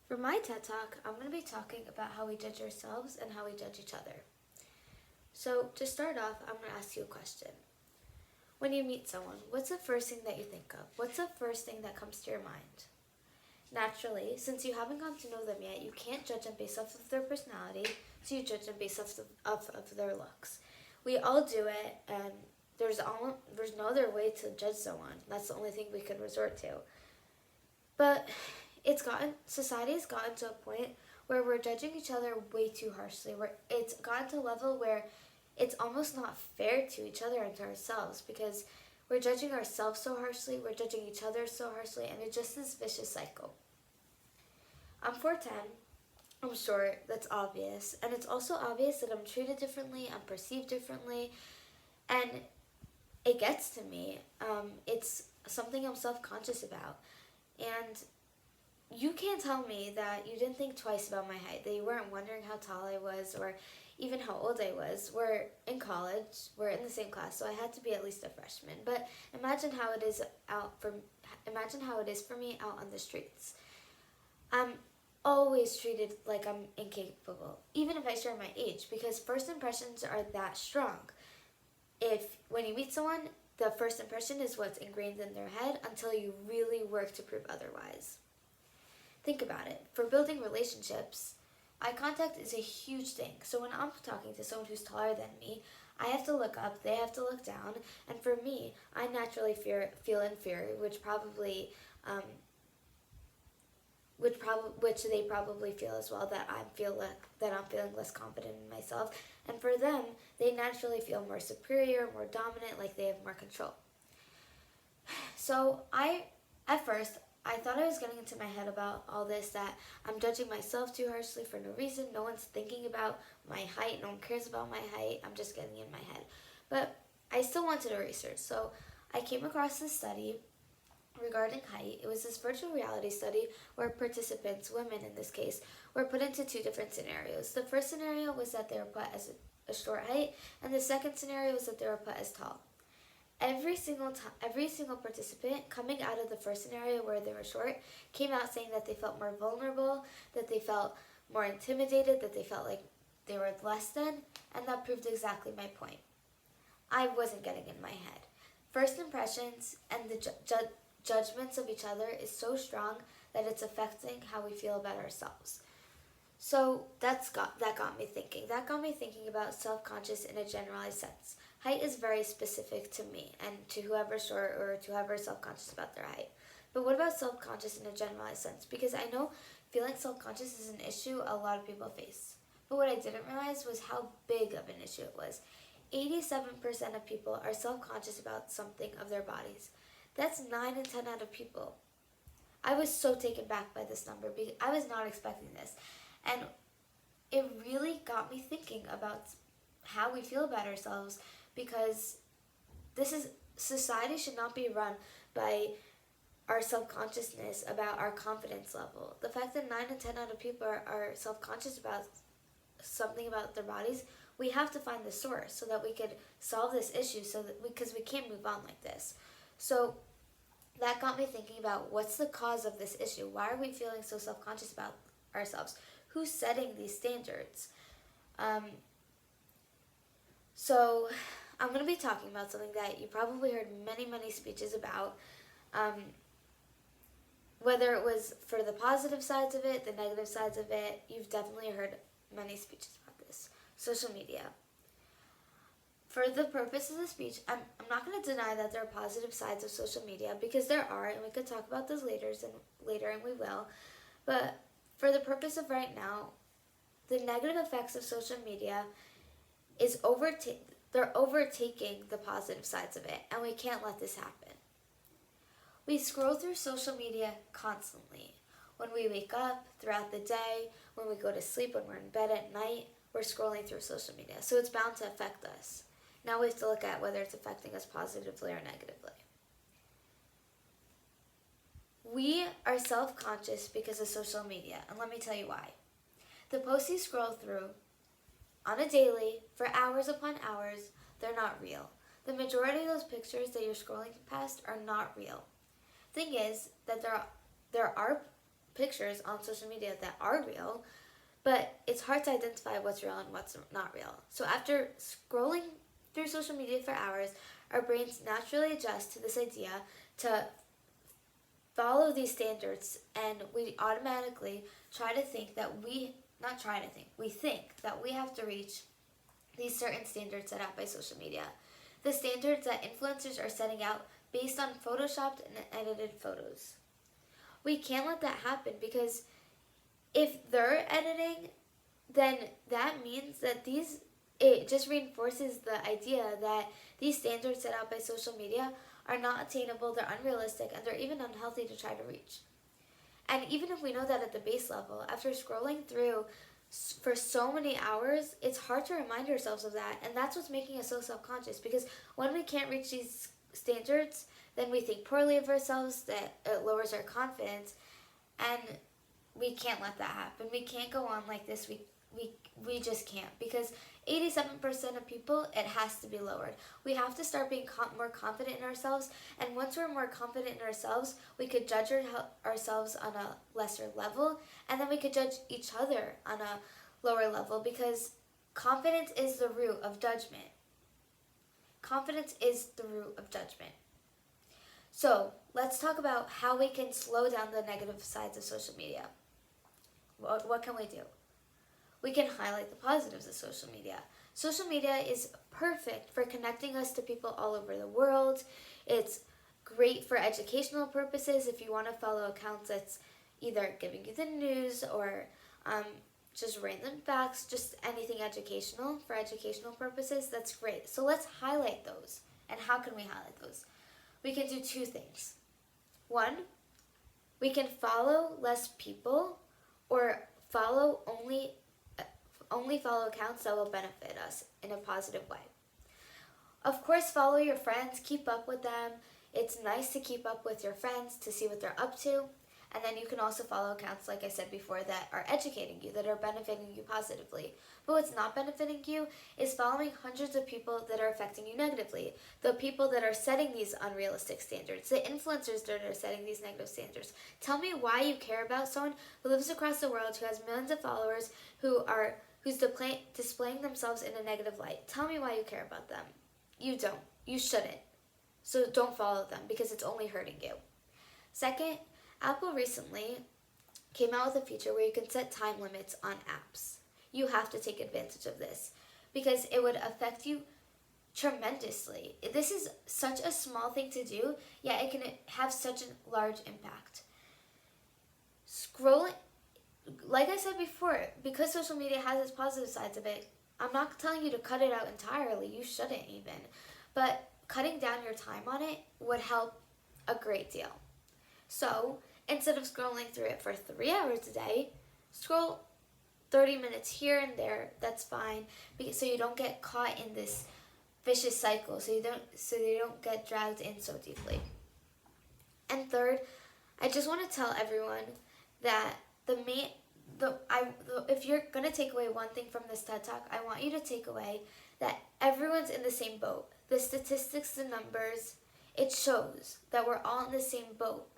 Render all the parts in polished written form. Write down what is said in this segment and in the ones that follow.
For my TED Talk, I'm going to be talking about how we judge ourselves and how we judge each other. So, to start off, I'm going to ask you a question. When you meet someone, what's the first thing that you think of? What's the first thing that comes to your mind? Naturally, since you haven't gotten to know them yet, you can't judge them based off of their personality, so you judge them based off of their looks. We all do it, and there's no other way to judge someone. That's the only thing we could resort to. But society has gotten to a point where we're judging each other way too harshly. Where it's gotten to a level where it's almost not fair to each other and to ourselves because we're judging ourselves so harshly, we're judging each other so harshly, and it's just this vicious cycle. I'm 4'10", I'm short, that's obvious, and it's also obvious that I'm treated differently, I'm perceived differently, and it gets to me. It's something I'm self-conscious about. And you can't tell me that you didn't think twice about my height, that you weren't wondering how tall I was or even how old I was. We're in college, we're in the same class, so I had to be at least a freshman. But imagine how it is for me out on the streets. I'm always treated like I'm incapable, even if I share my age, because first impressions are that strong. When you meet someone, the first impression is what's ingrained in their head until you really work to prove otherwise. Think about it. For building relationships, eye contact is a huge thing. So when I'm talking to someone who's taller than me, I have to look up, they have to look down, and for me, I naturally feel inferior, which they probably feel as well, that I'm feeling less confident in myself, and for them, they naturally feel more superior, more dominant, like they have more control. So at first, I thought I was getting into my head about all this, that I'm judging myself too harshly for no reason. No one's thinking about my height. No one cares about my height. I'm just getting in my head. But I still wanted to research. So I came across this study regarding height. It was this virtual reality study where participants, women in this case, were put into two different scenarios. The first scenario was that they were put as a short height, and the second scenario was that they were put as tall. Every single participant coming out of the first scenario where they were short came out saying that they felt more vulnerable, that they felt more intimidated, that they felt like they were less than, and that proved exactly my point. I wasn't getting in my head. First impressions and the judgments of each other is so strong that it's affecting how we feel about ourselves. So that got me thinking. That got me thinking about self-conscious in a generalized sense. Height is very specific to me and to whoever's short or to whoever's self-conscious about their height. But what about self-conscious in a generalized sense? Because I know feeling self-conscious is an issue a lot of people face. But what I didn't realize was how big of an issue it was. 87% of people are self-conscious about something of their bodies. That's 9 in 10 out of people. I was so taken back by this number because I was not expecting this. And it really got me thinking about how we feel about ourselves, because society should not be run by our self-consciousness about our confidence level. The fact that 9 in 10 out of people are self-conscious about something about their bodies, we have to find the source so that we could solve this issue, because we can't move on like this. So that got me thinking about what's the cause of this issue? Why are we feeling so self-conscious about ourselves? Who's setting these standards? So I'm going to be talking about something that you probably heard many speeches about. Whether it was for the positive sides of it, the negative sides of it, you've definitely heard many speeches about this. Social media. For the purpose of the speech, I'm not going to deny that there are positive sides of social media, because there are, and we could talk about those later, and we will. But for the purpose of right now, the negative effects of social media is they're overtaking the positive sides of it, and we can't let this happen. We scroll through social media constantly. When we wake up, throughout the day, when we go to sleep, when we're in bed at night, we're scrolling through social media. So it's bound to affect us. Now we have to look at whether it's affecting us positively or negatively. We are self-conscious because of social media, and let me tell you why. The posts you scroll through on a daily, for hours upon hours, they're not real. The majority of those pictures that you're scrolling past are not real. Thing is that there are pictures on social media that are real, but it's hard to identify what's real and what's not real. So after scrolling through social media for hours, our brains naturally adjust to this idea to follow these standards, and we automatically try to think that we think that we have to reach these certain standards set out by social media. The standards that influencers are setting out based on photoshopped and edited photos. We can't let that happen, because if they're editing, then that means that it just reinforces the idea that these standards set out by social media are not attainable, they're unrealistic, and they're even unhealthy to try to reach. And even if we know that at the base level, after scrolling through for so many hours, it's hard to remind ourselves of that. And that's what's making us so self-conscious, because when we can't reach these standards, then we think poorly of ourselves, that it lowers our confidence, and we can't let that happen. We can't go on like this. We just can't, because 87% of people, it has to be lowered. We have to start being more confident in ourselves, and once we're more confident in ourselves, we could judge ourselves on a lesser level, and then we could judge each other on a lower level, because confidence is the root of judgment. Confidence is the root of judgment. So let's talk about how we can slow down the negative sides of social media. What can we do? We can highlight the positives of social media. Social media is perfect for connecting us to people all over the world. It's great for educational purposes. If you want to follow accounts that's either giving you the news or just random facts, just anything educational for educational purposes, that's great. So let's highlight those. And how can we highlight those? We can do two things. One, we can follow less people, or only follow accounts that will benefit us in a positive way. Of course, follow your friends, keep up with them. It's nice to keep up with your friends to see what they're up to. And then you can also follow accounts, like I said before, that are educating you, that are benefiting you positively. But what's not benefiting you is following hundreds of people that are affecting you negatively. The people that are setting these unrealistic standards, the influencers that are setting these negative standards. Tell me why you care about someone who lives across the world, who has millions of followers, who's displaying themselves in a negative light. Tell me why you care about them. You don't. You shouldn't. So don't follow them, because it's only hurting you. Second, Apple recently came out with a feature where you can set time limits on apps. You have to take advantage of this, because it would affect you tremendously. This is such a small thing to do, yet it can have such a large impact. Scrolling, like I said before, because social media has its positive sides of it, I'm not telling you to cut it out entirely. You shouldn't even. But cutting down your time on it would help a great deal. So instead of scrolling through it for 3 hours a day, scroll 30 minutes here and there. That's fine, so you don't get caught in this vicious cycle, so you don't get dragged in so deeply. And third, I just want to tell everyone that if you're gonna take away one thing from this TED Talk, I want you to take away that everyone's in the same boat. The statistics, the numbers, it shows that we're all in the same boat.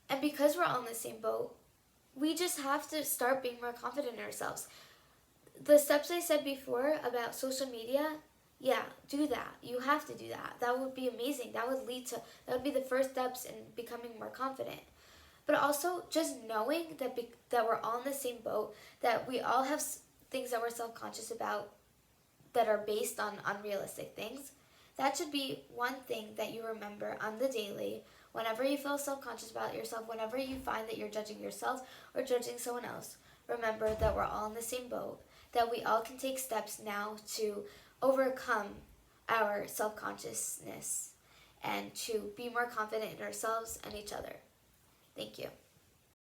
And because we're all in the same boat, we just have to start being more confident in ourselves. The steps I said before about social media, yeah, do that. You have to do that. That would be amazing. That would be the first steps in becoming more confident. But also just knowing that we're all in the same boat, that we all have things that we're self-conscious about that are based on unrealistic things. That should be one thing that you remember on the daily. Whenever you feel self-conscious about yourself, whenever you find that you're judging yourself or judging someone else, remember that we're all in the same boat, that we all can take steps now to overcome our self-consciousness and to be more confident in ourselves and each other. Thank you.